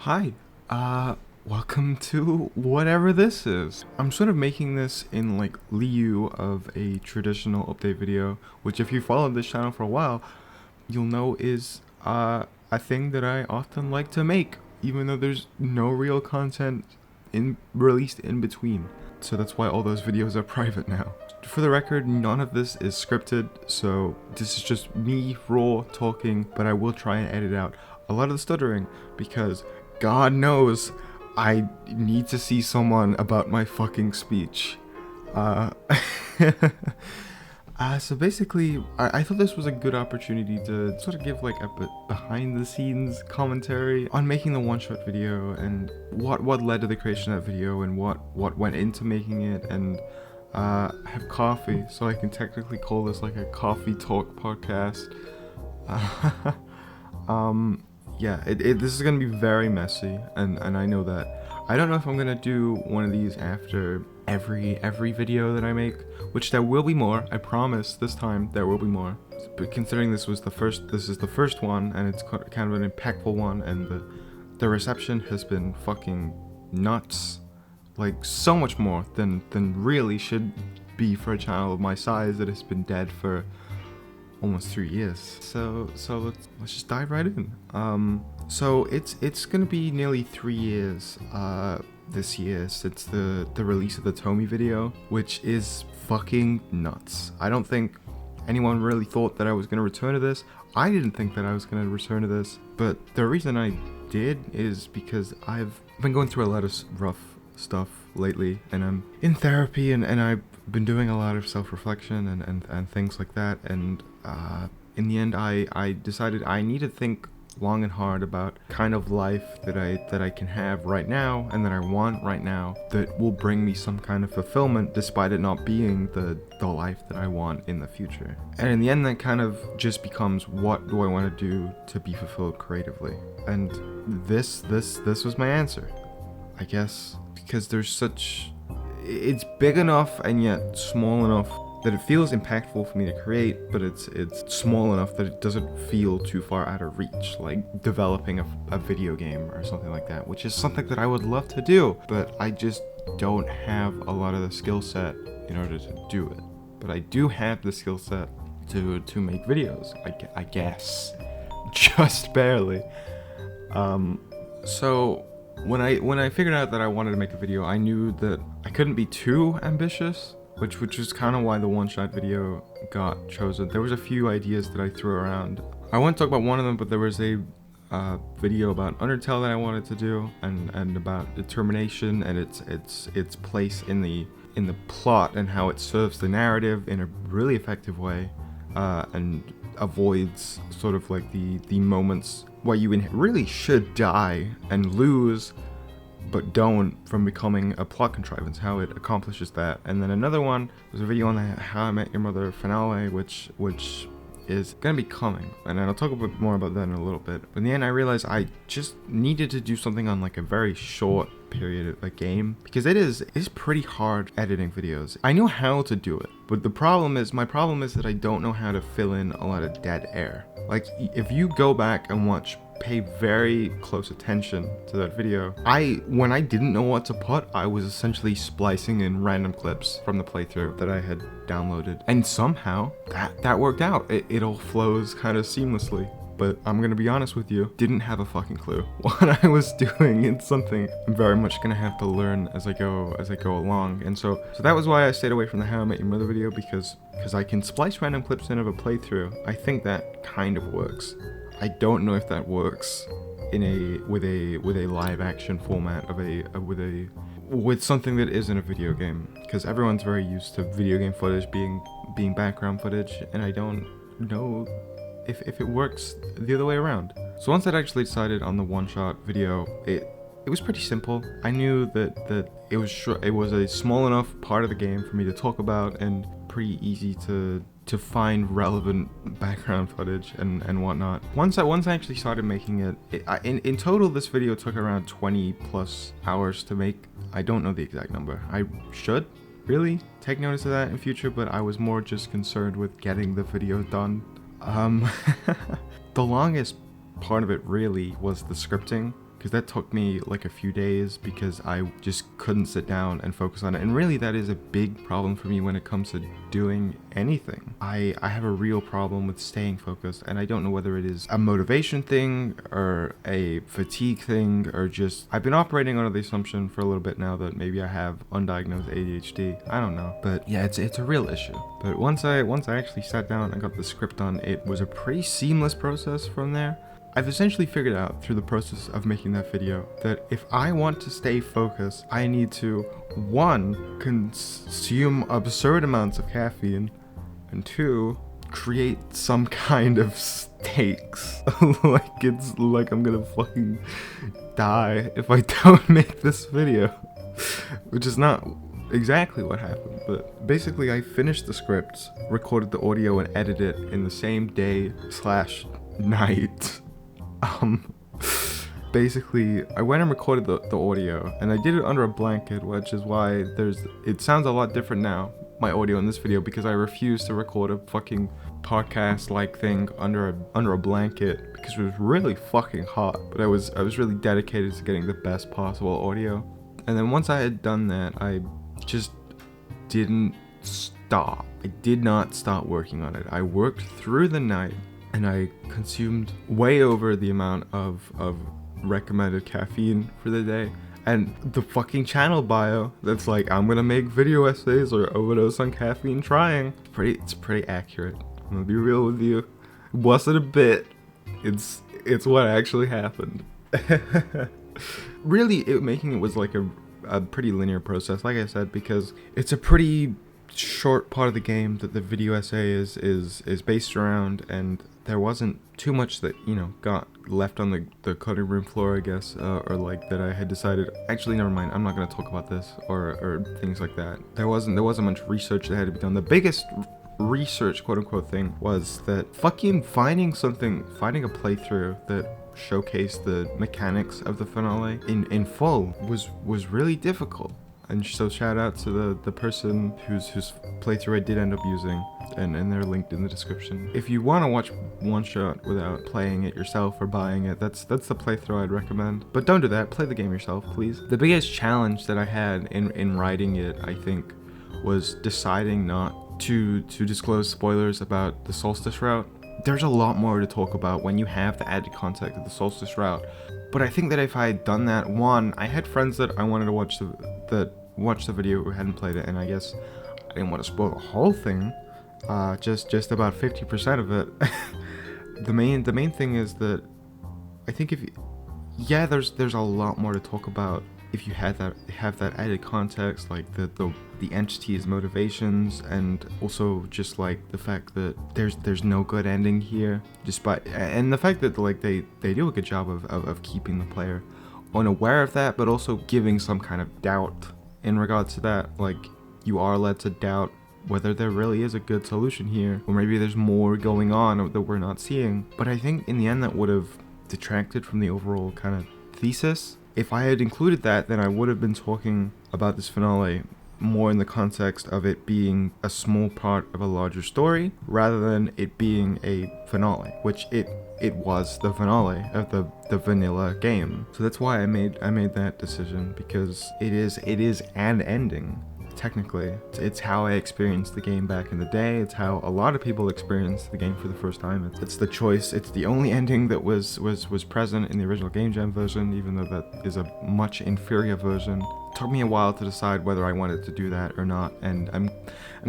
Hi, welcome to whatever this is. I'm sort of making this in like lieu of a traditional update video, which if you followed this channel for a while, you'll know is a thing that I often like to make, even though there's no real content released in between. So that's why all those videos are private now. For the record, none of this is scripted, so this is just me raw talking, but I will try and edit out a lot of the stuttering because God knows I need to see someone about my fucking speech. So basically, I thought this was a good opportunity to sort of give like a behind the scenes commentary on making the one-shot video and what led to the creation of that video and what went into making it, and have coffee, so I can technically call this like a coffee talk podcast. Yeah, this is gonna be very messy, and I know that. I don't know if I'm gonna do one of these after every video that I make, which there will be more. I promise this time there will be more. But considering this is the first one, and it's kind of an impactful one, and the reception has been fucking nuts, like so much more than really should be for a channel of my size that has been dead for almost 3 years. So let's just dive right in. So it's gonna be nearly 3 years this year since the release of the Tommy video, which is fucking nuts. I don't think anyone really thought that I was gonna return to this. I didn't think that I was gonna return to this, but the reason I did is because I've been going through a lot of rough stuff lately, and I'm in therapy, and I've been doing a lot of self-reflection and things like that, and in the end I decided I need to think long and hard about kind of life that I can have right now and that I want right now that will bring me some kind of fulfillment despite it not being the life that I want in the future. And in the end that kind of just becomes, what do I want to do to be fulfilled creatively? And this was my answer, I guess, because it's big enough and yet small enough that it feels impactful for me to create, but it's small enough that it doesn't feel too far out of reach, like developing a video game or something like that, which is something that I would love to do, but I just don't have a lot of the skill set in order to do it. But I do have the skill set to make videos, I guess, just barely. So when I figured out that I wanted to make a video, I knew that I couldn't be too ambitious, which is kind of why the one-shot video got chosen. There was a few ideas that I threw around. I won't talk about one of them, but there was a video about Undertale that I wanted to do, and about determination and its place in the plot and how it serves the narrative in a really effective way, and avoids sort of like the moments where you really should die and lose but don't, from becoming a plot contrivance, how it accomplishes that. And then another one was a video on the How I Met Your Mother finale, which is gonna be coming, and I'll talk a bit more about that in a little bit. But in the end I realized I just needed to do something on like a very short period of a game, because it's pretty hard editing videos. I know how to do it, but my problem is that I don't know how to fill in a lot of dead air. Like, if you go back and pay very close attention to that video, when I didn't know what to put, I was essentially splicing in random clips from the playthrough that I had downloaded, and somehow that worked out. It all flows kind of seamlessly. But I'm gonna be honest with you, didn't have a fucking clue what I was doing. It's something I'm very much gonna have to learn as I go along. And so that was why I stayed away from the How I Met Your Mother video, because I can splice random clips in of a playthrough. I think that kind of works. I don't know if that works with a live action format with something that isn't a video game, because everyone's very used to video game footage being background footage, and I don't know if it works the other way around. So once I'd actually decided on the one-shot video, it was pretty simple. I knew that it was a small enough part of the game for me to talk about, and pretty easy to find relevant background footage and whatnot. Once I actually started making it, in total this video took around 20 plus hours to make. I don't know the exact number. I should really take notice of that in future, but I was more just concerned with getting the video done. The longest part of it really was the scripting. because that took me like a few days because I just couldn't sit down and focus on it. And really that is a big problem for me when it comes to doing anything. I have a real problem with staying focused, and I don't know whether it is a motivation thing or a fatigue thing, or just I've been operating under the assumption for a little bit now that maybe I have undiagnosed ADHD. I don't know, but yeah, it's a real issue. But once I actually sat down and got the script done, it was a pretty seamless process from there. I've essentially figured out through the process of making that video that if I want to stay focused, I need to, 1, consume absurd amounts of caffeine, and 2, create some kind of stakes. like I'm gonna fucking die if I don't make this video, which is not exactly what happened. But basically I finished the scripts, recorded the audio, and edited it in the same day/night. Basically, I went and recorded the audio, and I did it under a blanket, which is why it sounds a lot different now, my audio in this video, because I refused to record a fucking podcast-like thing under a blanket because it was really fucking hot. But I was really dedicated to getting the best possible audio. And then once I had done that, I just didn't stop. I did not stop working on it. I worked through the night, and I consumed way over the amount of recommended caffeine for the day. And the fucking channel bio that's like, I'm gonna make video essays or overdose on caffeine trying, it's pretty accurate. I'm gonna be real with you. It wasn't a bit. It's what actually happened. Really, making it was like a pretty linear process, like I said, because it's a pretty short part of the game that the video essay is based around, and there wasn't too much that, you know, got left on the cutting room floor, I guess, or like that I had decided, actually never mind, I'm not going to talk about this, or things like that. There wasn't much research that had to be done. The biggest research, quote unquote, thing was that fucking finding a playthrough that showcased the mechanics of the finale in full was really difficult. And so shout out to the person whose playthrough I did end up using, and they're linked in the description. If you want to watch One Shot without playing it yourself or buying it, that's the playthrough I'd recommend. But don't do that, play the game yourself, please. The biggest challenge that I had in writing it, I think, was deciding not to disclose spoilers about the Solstice route. There's a lot more to talk about when you have the added context of the Solstice route. But I think that if I had done that, 1, I had friends that I wanted to watch the video who hadn't played it, and I guess I didn't want to spoil the whole thing, just about 50% of it. The main thing is that I think there's a lot more to talk about if you have that added context, like the entity's motivations, and also just like the fact that there's no good ending here, and the fact that like they do a good job of keeping the player unaware of that, but also giving some kind of doubt in regards to that. Like, you are led to doubt whether there really is a good solution here, or maybe there's more going on that we're not seeing. But I think in the end that would have detracted from the overall kind of thesis. If I had included that, then I would have been talking about this finale more in the context of it being a small part of a larger story, rather than it being a finale, which it was the finale of the vanilla game. So that's why I made that decision, because it is an ending. Technically, it's how I experienced the game back in the day. It's how a lot of people experienced the game for the first time. It's the choice. It's the only ending that was present in the original Game Jam version, even though that is a much inferior version. It took me a while to decide whether I wanted to do that or not, and I'm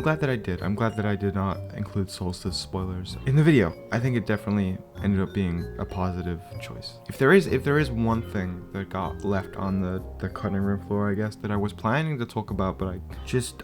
glad that I did. I'm glad that I did not include Solstice spoilers in the video. I think it definitely ended up being a positive choice. If there is one thing that got left on the cutting room floor, I guess, that I was planning to talk about, but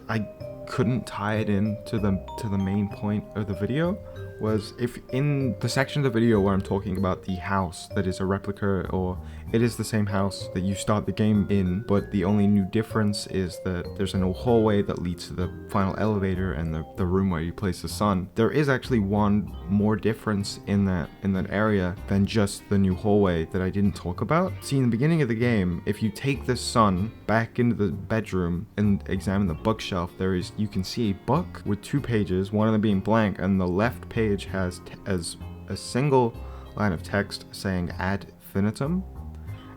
I couldn't tie it in to the main point of the video, was if in the section of the video where I'm talking about the house that is a replica, or it is the same house that you start the game in, but the only new difference is that there's an old hallway that leads to the final elevator and the room where you place the sun. There is actually one more difference in that area than just the new hallway that I didn't talk about. See, in the beginning of the game, if you take the sun back into the bedroom and examine the bookshelf, you can see a book with 2 pages, one of them being blank, and the left page has as a single line of text saying Ad Infinitum.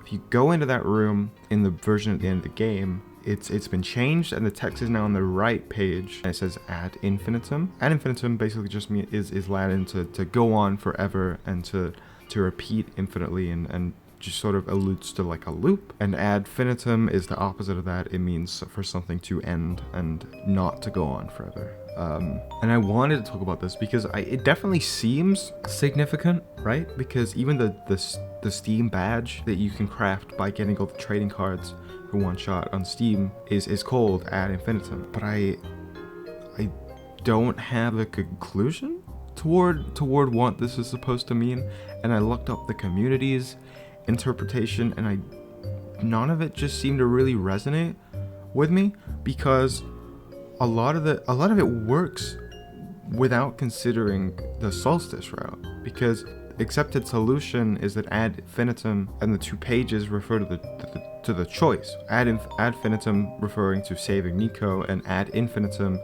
If if you go into that room in the version at the end of the game, it's been changed and the text is now on the right page and it says ad infinitum. Ad infinitum basically just is Latin to go on forever and to repeat infinitely and just sort of alludes to like a loop. And ad finitum is the opposite of that. It means for something to end and not to go on forever. And I wanted to talk about this because it definitely seems significant, right? Because even the Steam badge that you can craft by getting all the trading cards for One Shot on Steam is called ad infinitum. But I don't have a conclusion toward what this is supposed to mean. And I looked up the community's interpretation, and none of it just seemed to really resonate with me, because a lot of it works without considering the Solstice route, because accepted solution is that ad infinitum and the two pages refer to the choice. Ad infinitum referring to saving Nico, and ad infinitum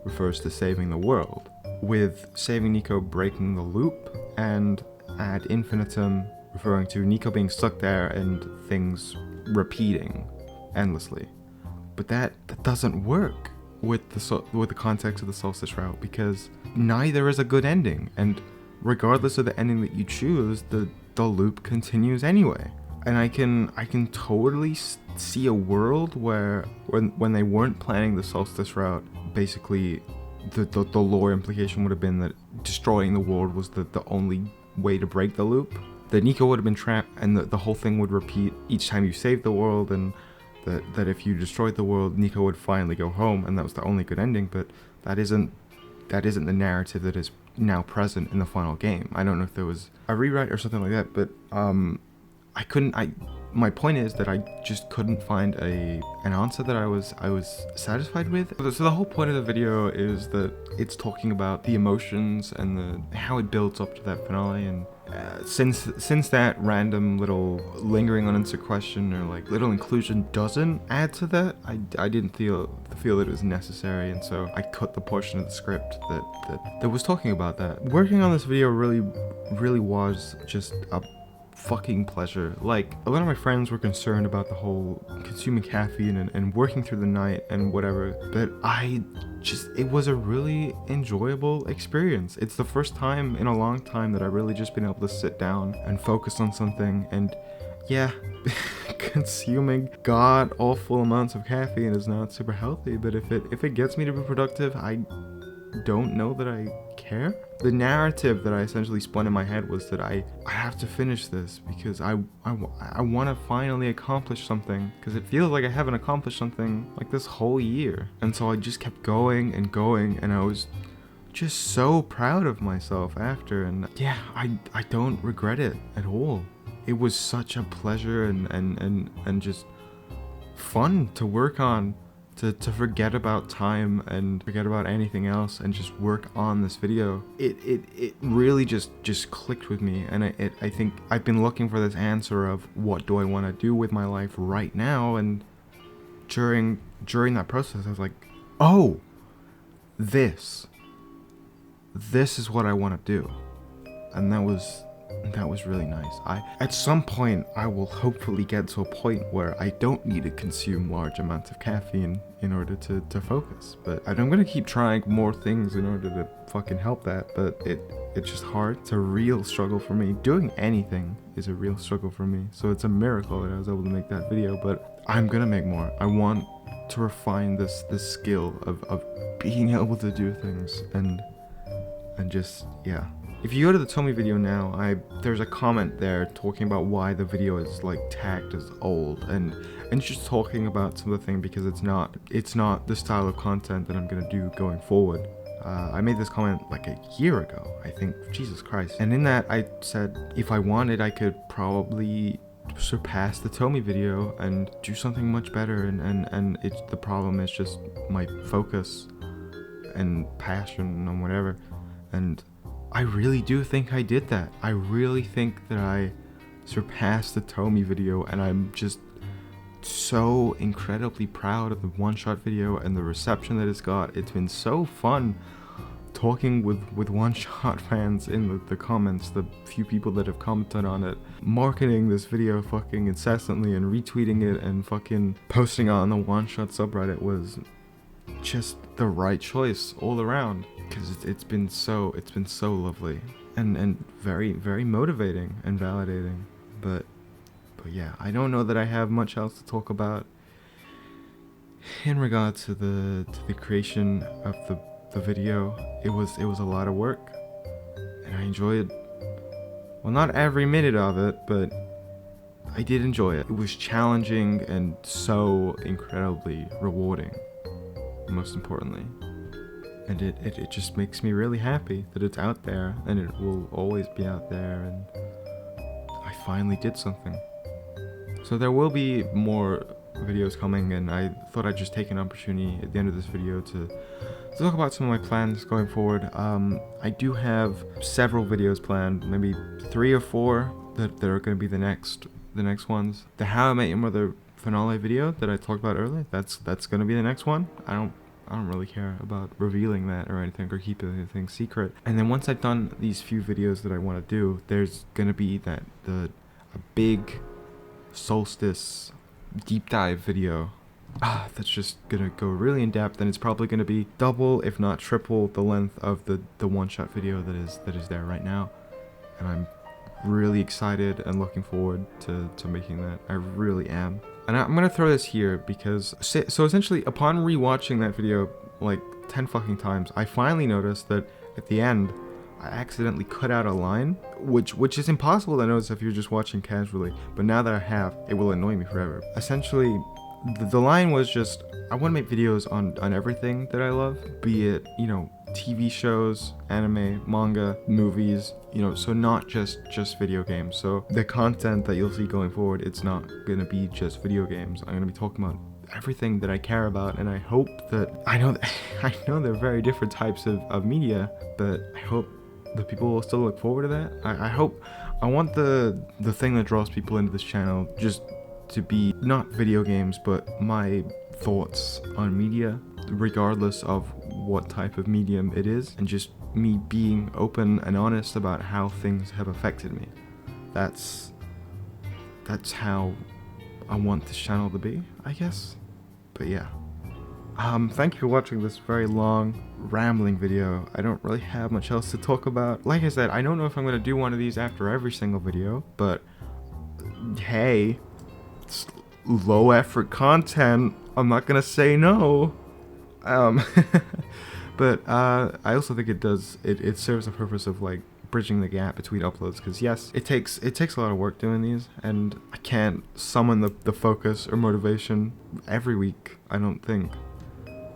refers to saving the world, with saving Nico breaking the loop, and ad infinitum referring to Nico being stuck there and things repeating endlessly. But that doesn't work with the context of the Solstice route, because neither is a good ending, and regardless of the ending that you choose, the loop continues anyway. And I can totally see a world where when they weren't planning the Solstice route, basically the lore implication would have been that destroying the world was the only way to break the loop. That Nico would have been trapped, and the whole thing would repeat each time you saved the world, and that if you destroyed the world, Nico would finally go home, and that was the only good ending. But that isn't the narrative that is now present in the final game. I don't know if there was a rewrite or something like that, but my point is that I just couldn't find an answer that I was satisfied with. So the whole point of the video is that it's talking about the emotions and how it builds up to that finale. And since that random little lingering unanswered question or like little inclusion doesn't add to that, I didn't feel that it was necessary, and so I cut the portion of the script that was talking about that. Working on this video really was just a fucking pleasure. Like, a lot of my friends were concerned about the whole consuming caffeine and working through the night and whatever, but it was a really enjoyable experience. It's the first time in a long time that I've really just been able to sit down and focus on something. And yeah, consuming god-awful amounts of caffeine is not super healthy, but if it gets me to be productive, I don't know that I care. The narrative that I essentially spun in my head was that I have to finish this because I want to finally accomplish something, because it feels like I haven't accomplished something like this whole year. And so I just kept going, and I was just so proud of myself after, and yeah, I don't regret it at all. It was such a pleasure and just fun to work on, to forget about time and forget about anything else and just work on this video. It really just clicked with me, and I think I've been looking for this answer of what do I want to do with my life right now, and during that process I was like, oh, this is what I want to do. And that was really nice. At some point I will hopefully get to a point where I don't need to consume large amounts of caffeine in order to focus, but I'm gonna keep trying more things in order to fucking help that. But it's just hard. It's a real struggle for me. Doing anything is a real struggle for me, so it's a miracle that I was able to make that video. But I'm gonna make more. I want to refine this skill of being able to do things and just, yeah. If you go to the Tommy video now, there's a comment there talking about why the video is like tagged as old, and just talking about some of the thing, because it's not the style of content that I'm gonna do going forward. I made this comment like a year ago, I think. Jesus Christ. And in that I said if I wanted, I could probably surpass the Tommy video and do something much better, and the problem is just my focus and passion and whatever. And I really do think I did that. I really think that I surpassed the Tommy video, and I'm just so incredibly proud of the one-shot video and the reception that it's got. It's been so fun talking with One-Shot fans in the comments, the few people that have commented on it, marketing this video fucking incessantly and retweeting it and fucking posting it on the One-Shot subreddit was just the right choice all around, because it's been so lovely and very, very motivating and validating. But yeah, I don't know that I have much else to talk about in regard to the creation of the video. It was a lot of work, and I enjoyed, well, not every minute of it, but I did enjoy it. It was challenging and so incredibly rewarding, most importantly. And it just makes me really happy that it's out there, and it will always be out there, and I finally did something. So there will be more videos coming, and I thought I'd just take an opportunity at the end of this video to talk about some of my plans going forward. I do have several videos planned, maybe 3 or 4 that are going to be the next ones. The How I Met Your Mother finale video that I talked about earlier, that's going to be the next one. I don't really care about revealing that or anything, or keeping anything secret. And then once I've done these few videos that I want to do, there's going to be a big Solstice deep dive video that's just gonna go really in depth, and it's probably gonna be double if not triple the length of the one-shot video that is there right now. And I'm really excited and looking forward to making that. I really am. And I'm gonna throw this here because so essentially upon rewatching that video like 10 fucking times, I finally noticed that at the end I accidentally cut out a line, which is impossible to notice if you're just watching casually, but now that I have, it will annoy me forever. Essentially, the line was just, I want to make videos on everything that I love, be it, you know, TV shows, anime, manga, movies, you know, so not just video games. So the content that you'll see going forward, it's not gonna be just video games. I'm gonna be talking about everything that I care about, and I hope that, I know they're very different types of media, but I hope the people will still look forward to that. I want the thing that draws people into this channel just to be not video games, but my thoughts on media, regardless of what type of medium it is, and just me being open and honest about how things have affected me. That's how I want this channel to be, I guess. But yeah. Thank you for watching this very long, rambling video. I don't really have much else to talk about. Like I said, I don't know if I'm going to do one of these after every single video, but hey, it's low effort content. I'm not going to say no. But I also think it serves the purpose of like bridging the gap between uploads, because yes, it takes a lot of work doing these, and I can't summon the focus or motivation every week, I don't think.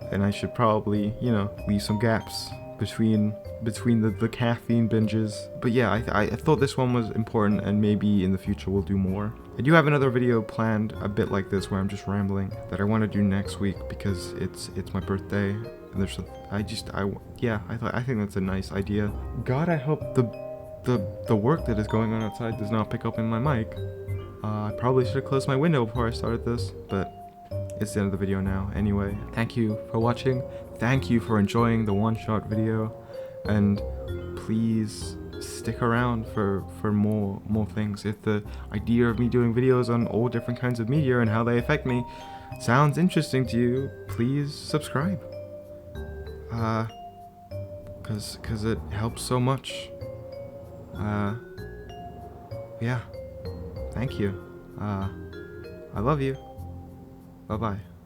And I should probably, you know, leave some gaps between the caffeine binges. But yeah, I thought this one was important, and maybe in the future we'll do more. I do have another video planned a bit like this where I'm just rambling that I want to do next week because it's my birthday, and there's I think that's a nice idea. God, I hope the work that is going on outside does not pick up in my mic. I probably should have closed my window before I started this, but it's the end of the video now. Anyway, thank you for watching. Thank you for enjoying the one-shot video, and please stick around for more things. If the idea of me doing videos on all different kinds of media and how they affect me sounds interesting to you, please subscribe. Cause it helps so much. Yeah. Thank you. I love you. Bye-bye.